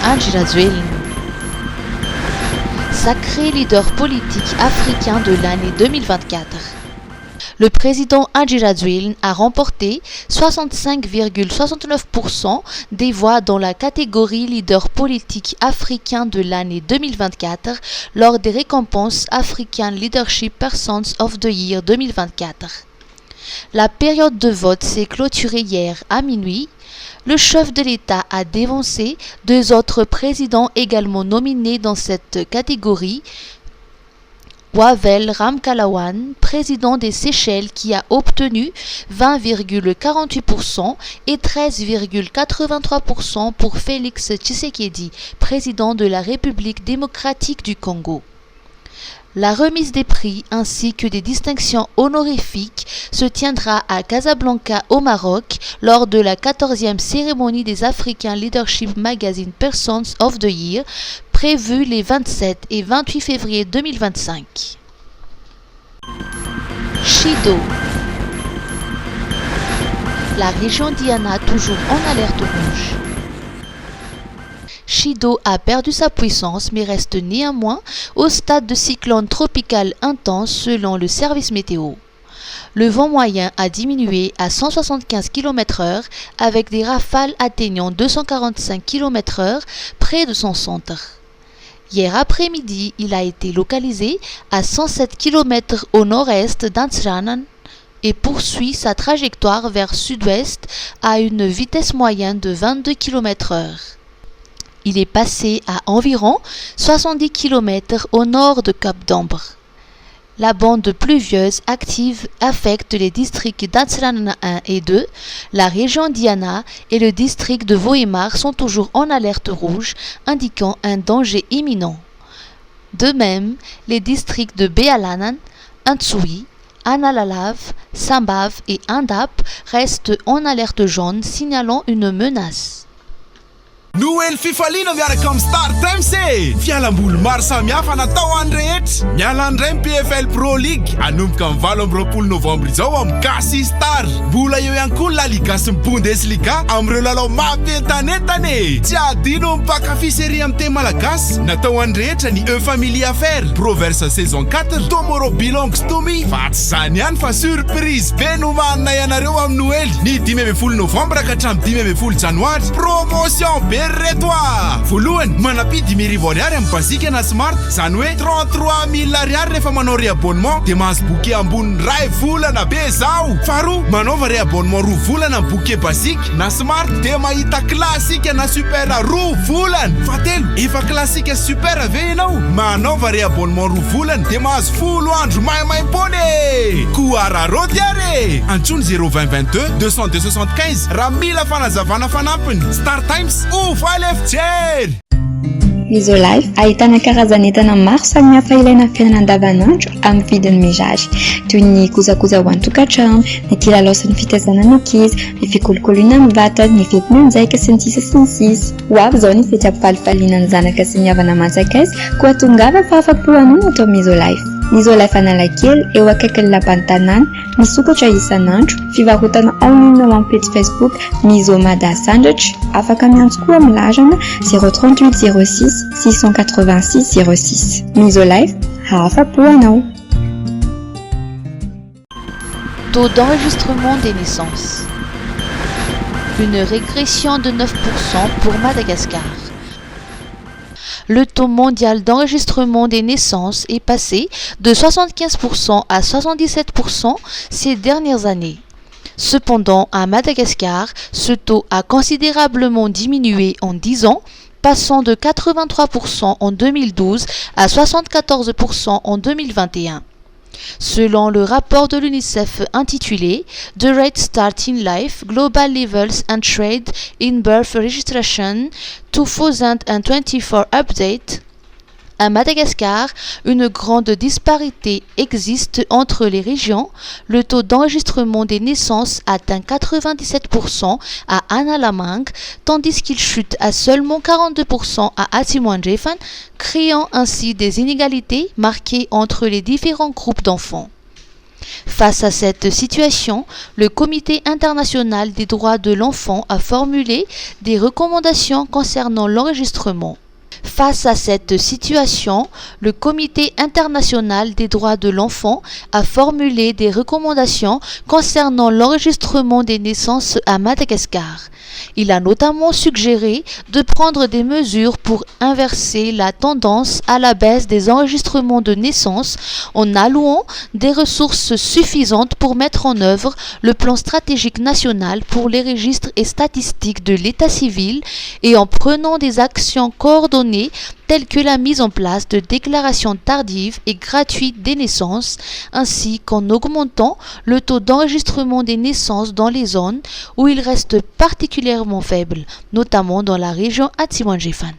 Andry sacré leader politique africain de l'année 2024. Le président Andry a remporté 65,69% des voix dans la catégorie leader politique africain de l'année 2024 lors des récompenses African Leadership Persons of the Year 2024. La période de vote s'est clôturée hier à minuit. Le chef de l'État a dévancé deux autres présidents également nominés dans cette catégorie. Wavel Ramkalawan, président des Seychelles, qui a obtenu 20,48% et 13,83% pour Félix Tshisekedi, président de la République démocratique du Congo. La remise des prix ainsi que des distinctions honorifiques se tiendra à Casablanca au Maroc lors de la 14e cérémonie des African Leadership Magazine Persons of the Year prévue les 27 et 28 février 2025. Chido. La région Diana toujours en alerte rouge. Chido a perdu sa puissance mais reste néanmoins au stade de cyclone tropical intense selon le service météo. Le vent moyen a diminué à 175 km/h avec des rafales atteignant 245 km/h près de son centre. Hier après-midi, il a été localisé à 107 km au nord-est d'Antsranan et poursuit sa trajectoire vers sud-ouest à une vitesse moyenne de 22 km/h. Il est passé à environ 70 km au nord de Cap d'Ambre. La bande pluvieuse active affecte les districts d'Antsranan 1 et 2. La région Diana et le district de Vohemar sont toujours en alerte rouge, indiquant un danger imminent. De même, les districts de Bealanan, Antsui, Analalav, Sambav et Andap restent en alerte jaune, signalant une menace. Noël fifaliana miaraka amin'ny Star Times e! Fialamboly maro samihafa natao any rehetra. Miala andray ny PFL Pro League anomboka amin'ny 7 novambra izao amin'ny Gasy Star. Mbola eo ihany koa La Liga sy ny Bundesliga amin'ireo lalao mampientanentana e! Tsy adino mpakafy série amin'ny teny malagasy. Natao any rehetra ny Family Affaires, Proverse saison 4, Tomorrow Belongs to Me. Fa tsy zany ihany fa surprise be no manana ianareo amin'ny Noël. Ny 15 novambra ka hatramin'ny 15 janoary. Promotion be Berretois! Voalohany, manapy 10,000 ariary amin'ny Basique na Smart, zany hoe 33,000 ariary rehefa manao réabonnement dia mahazo bouquet ambony ray volana be zao. Faharoa, manaova réabonnement 2 volana amin'ny bouquet Basique na Smart dia mahita classique na super 2 volana. Fahatelo, efa classique super ave ianao, manaova réabonnement 2 volana dia mahazo folo andro maimaimpony. Koararody ary! Antsoiny 02022 202 75 raha mila fanazavana fanampiny. Star Times Misolife ahitana karazan'entana maro samihafa ilaina amin'ny fiainana andavanandro amin'ny vidiny mirary toy ny kojakoja ho an-tokantrano, ny kilalao sy ny fitaizana ny ankizy, ny fikolokoloana amin'ny vatana, ny fetim-mianjaika sy ny sisa sy ny sisa. Ho avy izao ny fety ampifalifaliana ny zanaka sy ny havana manjakaizy koa tongava fa afa-po anoina atao Misolife. Misolife Analakely eo akaikin'ny lapan'ny tanàna, misokatra isan'andro, fivarotana online amin'ny page Facebook Misomada Sandwich, afaka miantso koa amin'ny larana 038 06 686 06. Misolife, afa-po anao. Taux d'enregistrement des naissances. Une régression de 9% pour Madagascar. Le taux mondial d'enregistrement des naissances est passé de 75% à 77% ces dernières années. Cependant, à Madagascar, ce taux a considérablement diminué en 10 ans, passant de 83% en 2012 à 74% en 2021. Selon le rapport de l'UNICEF intitulé The Rate Start in Life, Global Levels and Trade in Birth Registration 2024 Update, à Madagascar, une grande disparité existe entre les régions. Le taux d'enregistrement des naissances atteint 97% à Analamang, tandis qu'il chute à seulement 42% à Atimuanjefan, créant ainsi des inégalités marquées entre les différents groupes d'enfants. Face à cette situation, le Comité international des droits de l'enfant a formulé des recommandations concernant l'enregistrement. Face à cette situation, le Comité international des droits de l'enfant a formulé des recommandations concernant l'enregistrement des naissances à Madagascar. Il a notamment suggéré de prendre des mesures pour inverser la tendance à la baisse des enregistrements de naissances en allouant des ressources suffisantes pour mettre en œuvre le plan stratégique national pour les registres et statistiques de l'état civil et en prenant des actions coordonnées telles que la mise en place de déclarations tardives et gratuites des naissances, ainsi qu'en augmentant le taux d'enregistrement des naissances dans les zones où il reste particulièrement faible, notamment dans la région Atsiwan-Jefan.